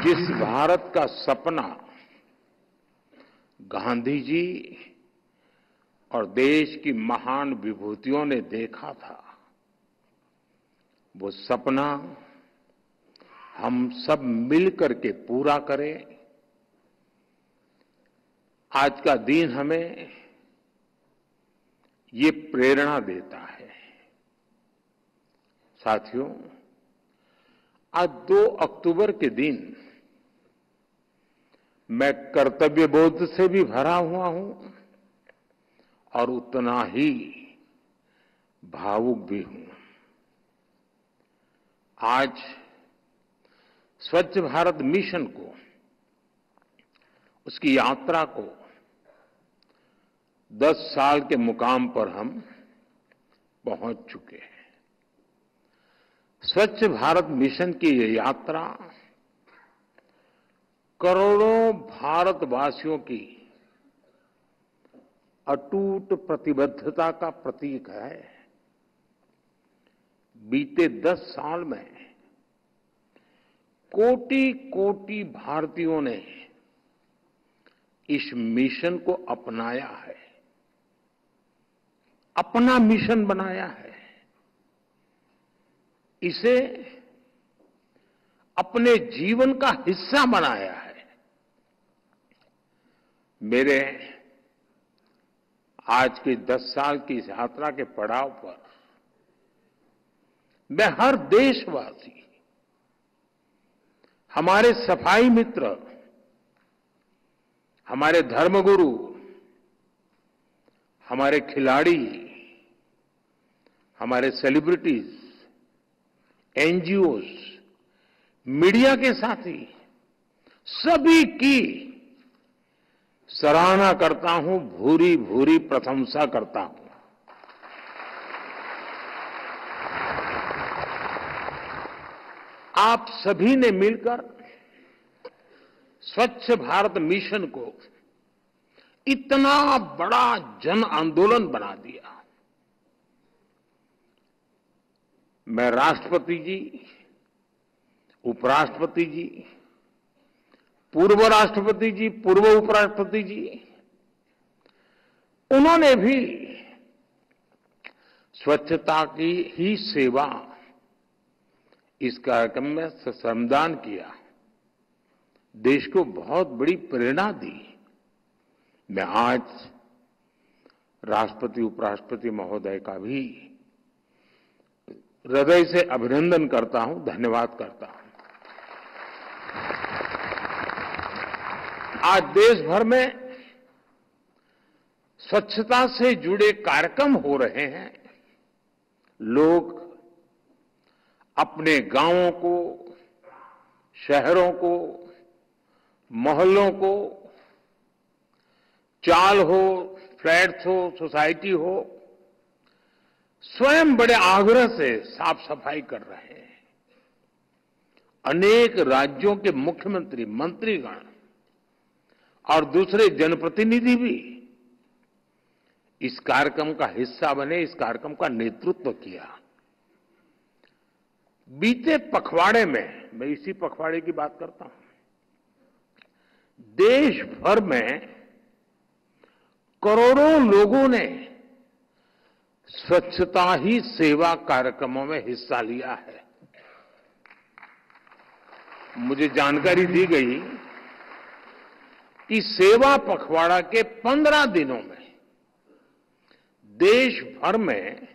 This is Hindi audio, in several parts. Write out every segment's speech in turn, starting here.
जिस भारत का सपना गांधी जी और देश की महान विभूतियों ने देखा था, वो सपना हम सब मिलकर के पूरा करें। आज का दिन हमें ये प्रेरणा देता है। साथियों, आज 2 अक्टूबर के दिन मैं कर्तव्य बोध से भी भरा हुआ हूं और उतना ही भावुक भी हूं। आज स्वच्छ भारत मिशन को, उसकी यात्रा को 10 साल के मुकाम पर हम पहुंच चुके हैं। स्वच्छ भारत मिशन की ये यात्रा करोड़ों भारतवासियों की अटूट प्रतिबद्धता का प्रतीक है। बीते 10 साल में कोटि-कोटि भारतीयों ने इस मिशन को अपनाया है, अपना मिशन बनाया है, इसे अपने जीवन का हिस्सा बनाया है। मेरे आज की 10 साल की इस यात्रा के पड़ाव पर मैं हर देशवासी, हमारे सफाई मित्र, हमारे धर्मगुरु, हमारे खिलाड़ी, हमारे सेलिब्रिटीज, एनजीओज, मीडिया के साथी, सभी की सराहना करता हूं, भूरी भूरी प्रशंसा करता हूं। आप सभी ने मिलकर स्वच्छ भारत मिशन को इतना बड़ा जन आंदोलन बना दिया। मैं राष्ट्रपति जी, उपराष्ट्रपति जी, पूर्व राष्ट्रपति जी, पूर्व उपराष्ट्रपति जी, उन्होंने भी स्वच्छता की ही सेवा इस कार्यक्रम में श्रमदान किया, देश को बहुत बड़ी प्रेरणा दी। मैं आज राष्ट्रपति उपराष्ट्रपति महोदय का भी हृदय से अभिनंदन करता हूं, धन्यवाद करता हूं। आज देश भर में स्वच्छता से जुड़े कार्यक्रम हो रहे हैं। लोग अपने गांवों को, शहरों को, मोहल्लों को, चाल हो, फ्लैट्स हो, सोसाइटी हो, स्वयं बड़े आग्रह से साफ सफाई कर रहे हैं। अनेक राज्यों के मुख्यमंत्री, मंत्रीगण और दूसरे जनप्रतिनिधि भी इस कार्यक्रम का हिस्सा बने, इस कार्यक्रम का नेतृत्व किया। बीते पखवाड़े में, मैं इसी पखवाड़े की बात करता हूं, देश भर में करोड़ों लोगों ने स्वच्छता ही सेवा कार्यक्रमों में हिस्सा लिया है। मुझे जानकारी दी गई कि सेवा पखवाड़ा के 15 दिनों में देश भर में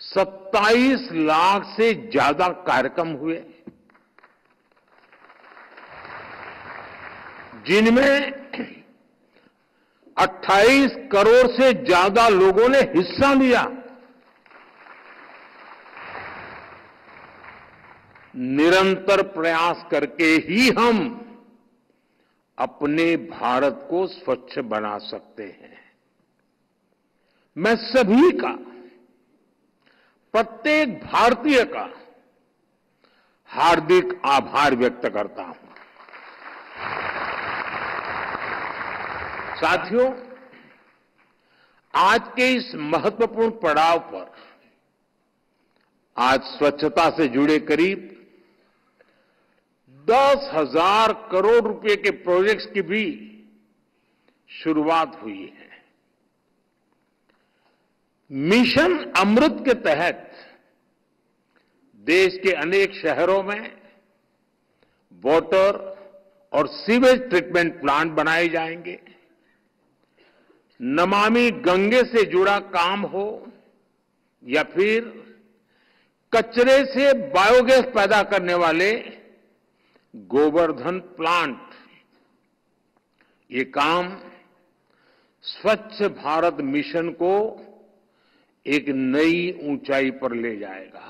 27 लाख से ज्यादा कार्यक्रम हुए, जिनमें 28 करोड़ से ज्यादा लोगों ने हिस्सा लिया। निरंतर प्रयास करके ही हम अपने भारत को स्वच्छ बना सकते हैं। मैं सभी का, प्रत्येक भारतीय का हार्दिक आभार व्यक्त करता हूं। साथियों, आज के इस महत्वपूर्ण पड़ाव पर आज स्वच्छता से जुड़े करीब 10,000 करोड़ रुपए के प्रोजेक्ट्स की भी शुरुआत हुई है। मिशन अमृत के तहत देश के अनेक शहरों में वाटर और सीवेज ट्रीटमेंट प्लांट बनाए जाएंगे। नमामि गंगे से जुड़ा काम हो या फिर कचरे से बायोगैस पैदा करने वाले गोवर्धन प्लांट, ये काम स्वच्छ भारत मिशन को एक नई ऊंचाई पर ले जाएगा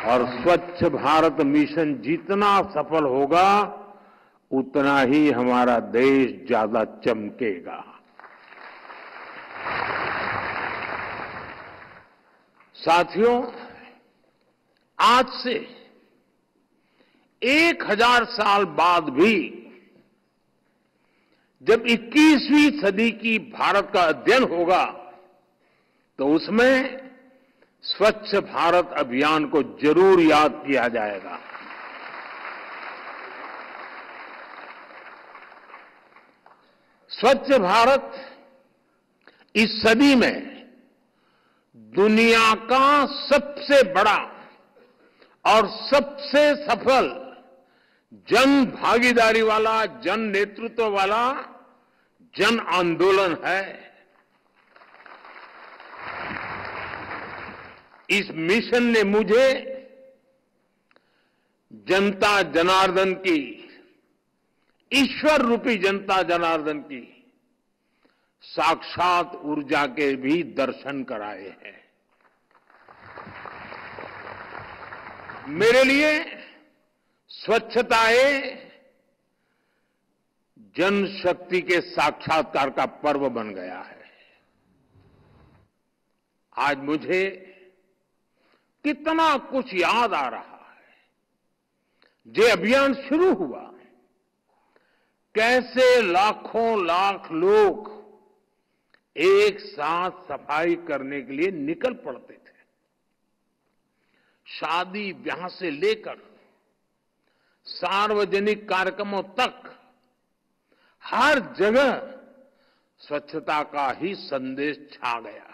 और स्वच्छ भारत मिशन जितना सफल होगा उतना ही हमारा देश ज्यादा चमकेगा। साथियों, आज से 1000 साल बाद भी जब 21वीं सदी की भारत का अध्ययन होगा तो उसमें स्वच्छ भारत अभियान को जरूर याद किया जाएगा। स्वच्छ भारत इस सदी में दुनिया का सबसे बड़ा और सबसे सफल जन भागीदारी वाला, जन नेतृत्व वाला जन आंदोलन है। इस मिशन ने मुझे जनता जनार्दन की, ईश्वर रूपी जनता जनार्दन की साक्षात ऊर्जा के भी दर्शन कराए हैं। मेरे लिए स्वच्छताए जनशक्ति के साक्षात्कार का पर्व बन गया है। आज मुझे कितना कुछ याद आ रहा है। ये अभियान शुरू हुआ, कैसे लाखों लाख लोग एक साथ सफाई करने के लिए निकल पड़ते थे। शादी ब्याह से लेकर सार्वजनिक कार्यक्रमों तक हर जगह स्वच्छता का ही संदेश छा गया।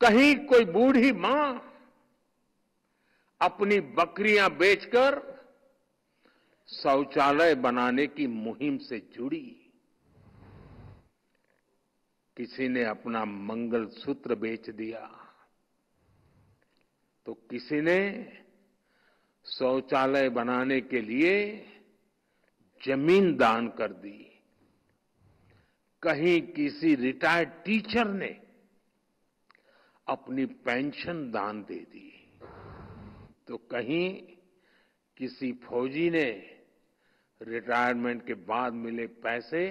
कहीं कोई बूढ़ी मां अपनी बकरियां बेचकर शौचालय बनाने की मुहिम से जुड़ी, किसी ने अपना मंगलसूत्र बेच दिया, तो किसी ने शौचालय बनाने के लिए जमीन दान कर दी, कहीं किसी रिटायर्ड टीचर ने अपनी पेंशन दान दे दी, तो कहीं किसी फौजी ने रिटायरमेंट के बाद मिले पैसे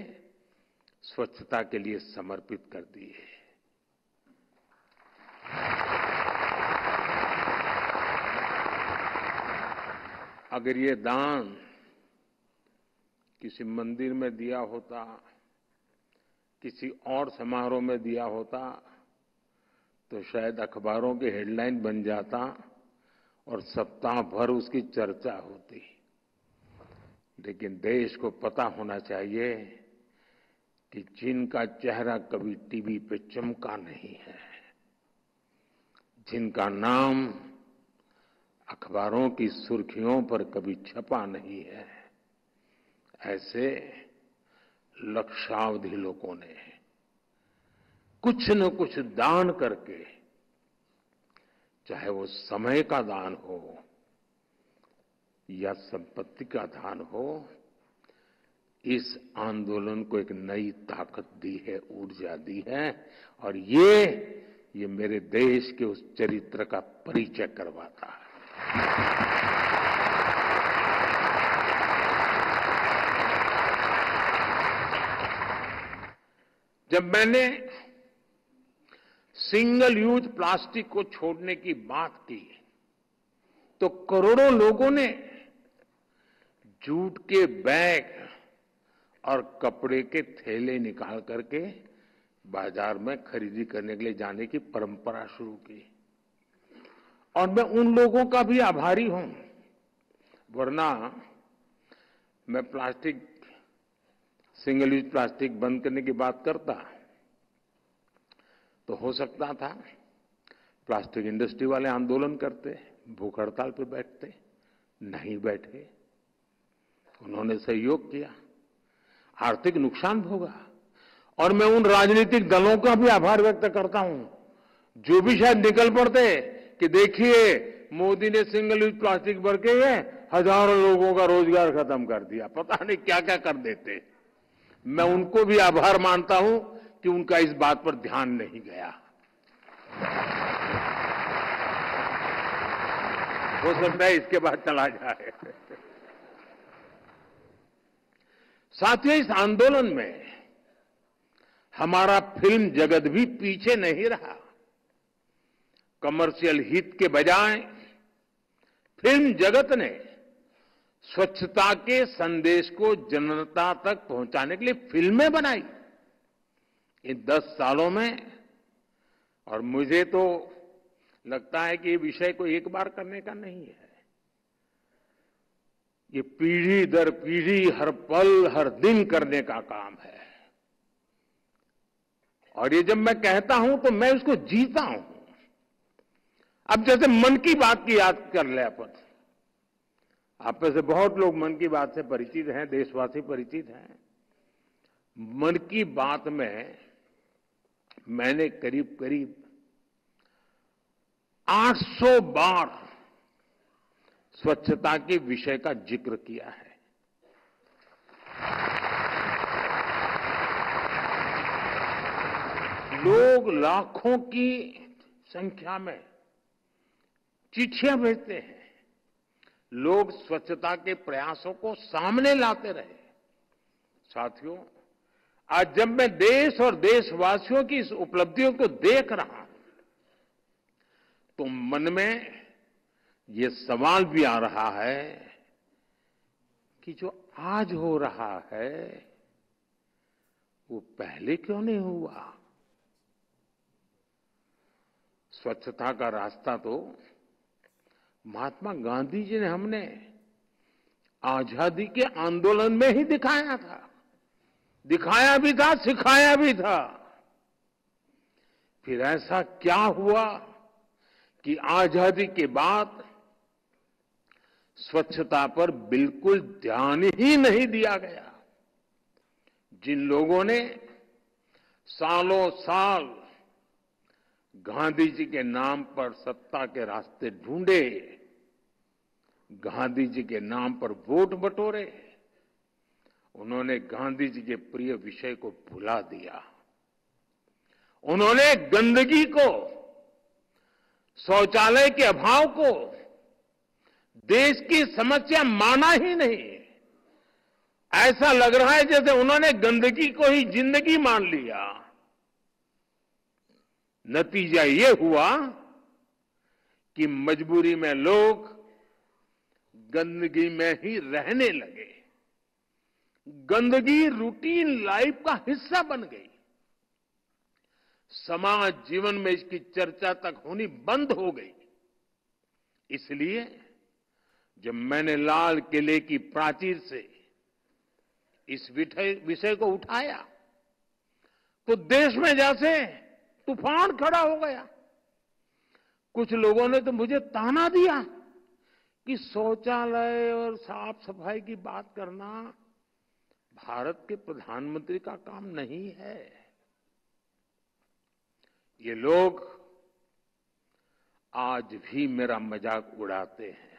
स्वच्छता के लिए समर्पित कर दिए। अगर ये दान किसी मंदिर में दिया होता, किसी और समारोह में दिया होता, तो शायद अखबारों की हेडलाइन बन जाता और सप्ताह भर उसकी चर्चा होती। लेकिन देश को पता होना चाहिए कि जिनका चेहरा कभी टीवी पे चमका नहीं है, जिनका नाम अखबारों की सुर्खियों पर कभी छपा नहीं है, ऐसे लक्षावधि लोगों ने कुछ न कुछ दान करके, चाहे वो समय का दान हो या संपत्ति का दान हो, इस आंदोलन को एक नई ताकत दी है, ऊर्जा दी है और ये मेरे देश के उस चरित्र का परिचय करवाता है। जब मैंने सिंगल यूज प्लास्टिक को छोड़ने की बात की तो करोड़ों लोगों ने जूट के बैग और कपड़े के थैले निकाल करके बाजार में खरीदी करने के लिए जाने की परंपरा शुरू की और मैं उन लोगों का भी आभारी हूं, वरना मैं प्लास्टिक, सिंगल यूज प्लास्टिक बंद करने की बात करता तो हो सकता था प्लास्टिक इंडस्ट्री वाले आंदोलन करते, भूख हड़ताल पर बैठते, नहीं बैठे। उन्होंने सहयोग किया, आर्थिक नुकसान भोगा। और मैं उन राजनीतिक दलों का भी आभार व्यक्त करता हूं जो भी शायद निकल पड़ते कि देखिए मोदी ने सिंगल यूज प्लास्टिक भर के हजारों लोगों का रोजगार खत्म कर दिया, पता नहीं क्या क्या कर देते। मैं उनको भी आभार मानता हूं कि उनका इस बात पर ध्यान नहीं गया। हो सकता है इसके बाद चला जाए। साथियों, इस आंदोलन में हमारा फिल्म जगत भी पीछे नहीं रहा। कमर्शियल हित के बजाय फिल्म जगत ने स्वच्छता के संदेश को जनता तक पहुंचाने के लिए फिल्में बनाई इन 10 सालों में। और मुझे तो लगता है कि ये विषय को एक बार करने का नहीं है, ये पीढ़ी दर पीढ़ी हर पल हर दिन करने का काम है। और ये जब मैं कहता हूं तो मैं उसको जीता हूं। अब जैसे मन की बात की याद कर ले अपन, आप में से बहुत लोग मन की बात से परिचित हैं, देशवासी परिचित हैं। मन की बात में मैंने करीब करीब 800 बार स्वच्छता के विषय का जिक्र किया है। लोग लाखों की संख्या में चिट्ठियां भेजते हैं, लोग स्वच्छता के प्रयासों को सामने लाते रहे। साथियों, आज जब मैं देश और देशवासियों की इस उपलब्धियों को देख रहा हूं तो मन में ये सवाल भी आ रहा है कि जो आज हो रहा है वो पहले क्यों नहीं हुआ। स्वच्छता का रास्ता तो महात्मा गांधी जी ने हमने आजादी के आंदोलन में ही दिखाया था, दिखाया भी था, सिखाया भी था। फिर ऐसा क्या हुआ कि आजादी के बाद स्वच्छता पर बिल्कुल ध्यान ही नहीं दिया गया। जिन लोगों ने सालों साल गांधी जी के नाम पर सत्ता के रास्ते ढूंढे, गांधी जी के नाम पर वोट बटोरे, उन्होंने गांधी जी के प्रिय विषय को भुला दिया। उन्होंने गंदगी को, शौचालय के अभाव को देश की समस्या माना ही नहीं। ऐसा लग रहा है जैसे उन्होंने गंदगी को ही जिंदगी मान लिया। नतीजा ये हुआ कि मजबूरी में लोग गंदगी में ही रहने लगे। गंदगी रूटीन लाइफ का हिस्सा बन गई। समाज जीवन में इसकी चर्चा तक होनी बंद हो गई। इसलिए जब मैंने लाल किले की प्राचीर से इस विषय को उठाया तो देश में जैसे तूफान खड़ा हो गया। कुछ लोगों ने तो मुझे ताना दिया कि शौचालय और साफ सफाई की बात करना भारत के प्रधानमंत्री का काम नहीं है। ये लोग आज भी मेरा मजाक उड़ाते हैं।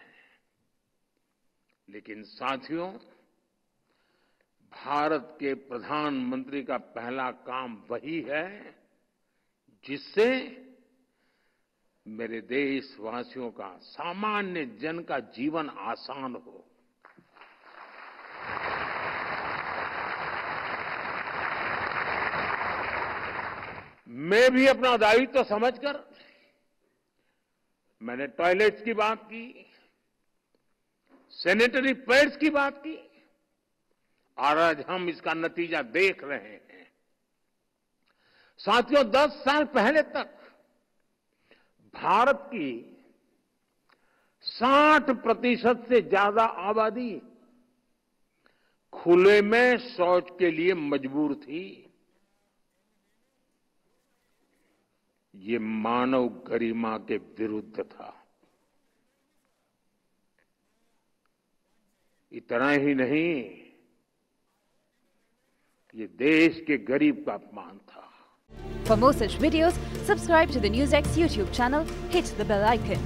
लेकिन साथियों, भारत के प्रधानमंत्री का पहला काम वही है जिससे मेरे देशवासियों का, सामान्य जन का जीवन आसान हो। मैं भी अपना दायित्व समझकर मैंने टॉयलेट्स की बात की, सैनिटरी पैड्स की बात की, और आज हम इसका नतीजा देख रहे हैं। साथियों, 10 साल पहले तक भारत की 60% से ज्यादा आबादी खुले में शौच के लिए मजबूर थी। ये मानव गरिमा के विरुद्ध था। इतना ही नहीं, ये देश के गरीब का अपमान था। For more such videos, subscribe to the NewsX YouTube channel, hit the bell icon.